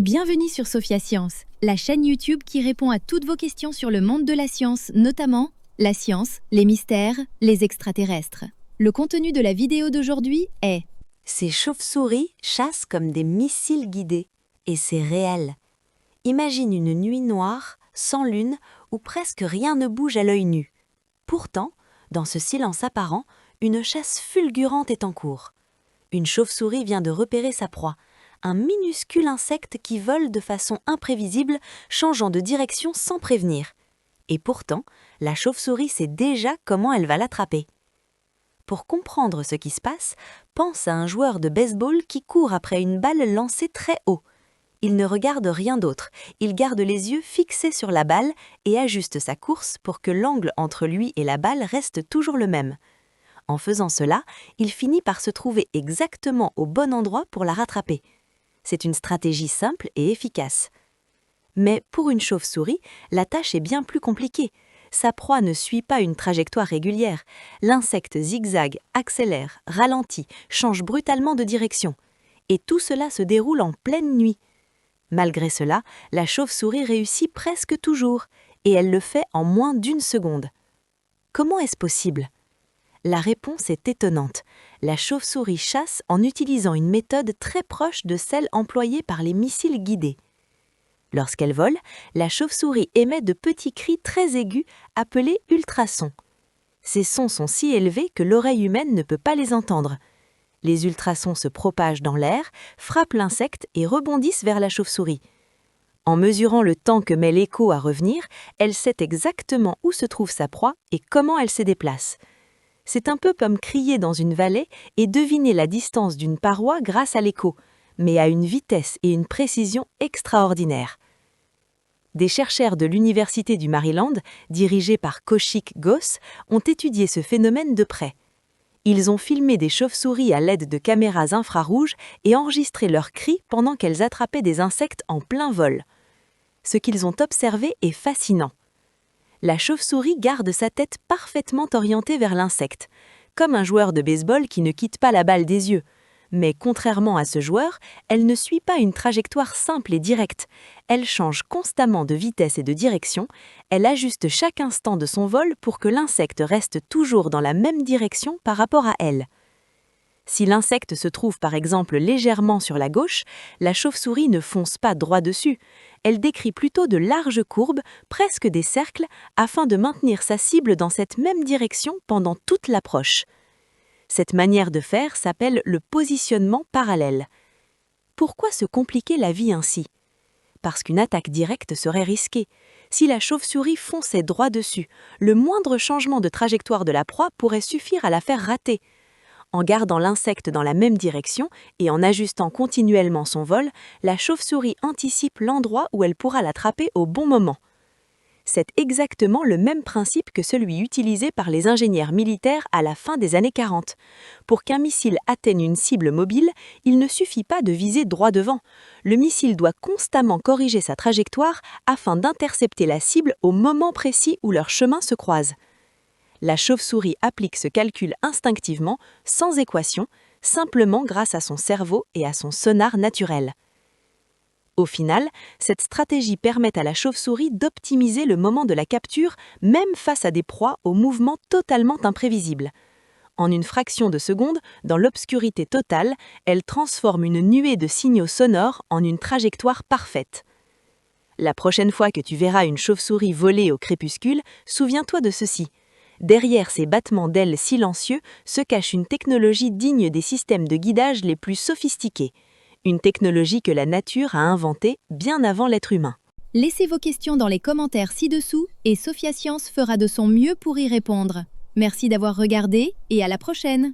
Bienvenue sur Sophia Science, la chaîne YouTube qui répond à toutes vos questions sur le monde de la science, notamment la science, les mystères, les extraterrestres. Le contenu de la vidéo d'aujourd'hui est: Ces chauves-souris chassent comme des missiles guidés. Et c'est réel. Imagine une nuit noire, sans lune, où presque rien ne bouge à l'œil nu. Pourtant, dans ce silence apparent, une chasse fulgurante est en cours. Une chauve-souris vient de repérer sa proie, un minuscule insecte qui vole de façon imprévisible, changeant de direction sans prévenir. Et pourtant, la chauve-souris sait déjà comment elle va l'attraper. Pour comprendre ce qui se passe, pense à un joueur de baseball qui court après une balle lancée très haut. Il ne regarde rien d'autre, il garde les yeux fixés sur la balle et ajuste sa course pour que l'angle entre lui et la balle reste toujours le même. En faisant cela, il finit par se trouver exactement au bon endroit pour la rattraper. C'est une stratégie simple et efficace. Mais pour une chauve-souris, la tâche est bien plus compliquée. Sa proie ne suit pas une trajectoire régulière. L'insecte zigzague, accélère, ralentit, change brutalement de direction. Et tout cela se déroule en pleine nuit. Malgré cela, la chauve-souris réussit presque toujours, et elle le fait en moins d'1 seconde. Comment est-ce possible ? La réponse est étonnante. La chauve-souris chasse en utilisant une méthode très proche de celle employée par les missiles guidés. Lorsqu'elle vole, la chauve-souris émet de petits cris très aigus appelés ultrasons. Ces sons sont si élevés que l'oreille humaine ne peut pas les entendre. Les ultrasons se propagent dans l'air, frappent l'insecte et rebondissent vers la chauve-souris. En mesurant le temps que met l'écho à revenir, elle sait exactement où se trouve sa proie et comment elle se déplace. C'est un peu comme crier dans une vallée et deviner la distance d'une paroi grâce à l'écho, mais à une vitesse et une précision extraordinaires. Des chercheurs de l'Université du Maryland, dirigés par Kaushik Ghose, ont étudié ce phénomène de près. Ils ont filmé des chauves-souris à l'aide de caméras infrarouges et enregistré leurs cris pendant qu'elles attrapaient des insectes en plein vol. Ce qu'ils ont observé est fascinant. La chauve-souris garde sa tête parfaitement orientée vers l'insecte, comme un joueur de baseball qui ne quitte pas la balle des yeux. Mais contrairement à ce joueur, elle ne suit pas une trajectoire simple et directe. Elle change constamment de vitesse et de direction, elle ajuste chaque instant de son vol pour que l'insecte reste toujours dans la même direction par rapport à elle. Si l'insecte se trouve par exemple légèrement sur la gauche, la chauve-souris ne fonce pas droit dessus. Elle décrit plutôt de larges courbes, presque des cercles, afin de maintenir sa cible dans cette même direction pendant toute l'approche. Cette manière de faire s'appelle le positionnement parallèle. Pourquoi se compliquer la vie ainsi ? Parce qu'une attaque directe serait risquée. Si la chauve-souris fonçait droit dessus, le moindre changement de trajectoire de la proie pourrait suffire à la faire rater. En gardant l'insecte dans la même direction et en ajustant continuellement son vol, la chauve-souris anticipe l'endroit où elle pourra l'attraper au bon moment. C'est exactement le même principe que celui utilisé par les ingénieurs militaires à la fin des années 40. Pour qu'un missile atteigne une cible mobile, il ne suffit pas de viser droit devant. Le missile doit constamment corriger sa trajectoire afin d'intercepter la cible au moment précis où leurs chemins se croisent. La chauve-souris applique ce calcul instinctivement, sans équation, simplement grâce à son cerveau et à son sonar naturel. Au final, cette stratégie permet à la chauve-souris d'optimiser le moment de la capture, même face à des proies aux mouvements totalement imprévisibles. En une fraction de seconde, dans l'obscurité totale, elle transforme une nuée de signaux sonores en une trajectoire parfaite. La prochaine fois que tu verras une chauve-souris voler au crépuscule, souviens-toi de ceci. Derrière ces battements d'ailes silencieux se cache une technologie digne des systèmes de guidage les plus sophistiqués. Une technologie que la nature a inventée bien avant l'être humain. Laissez vos questions dans les commentaires ci-dessous et Sophia Science fera de son mieux pour y répondre. Merci d'avoir regardé et à la prochaine!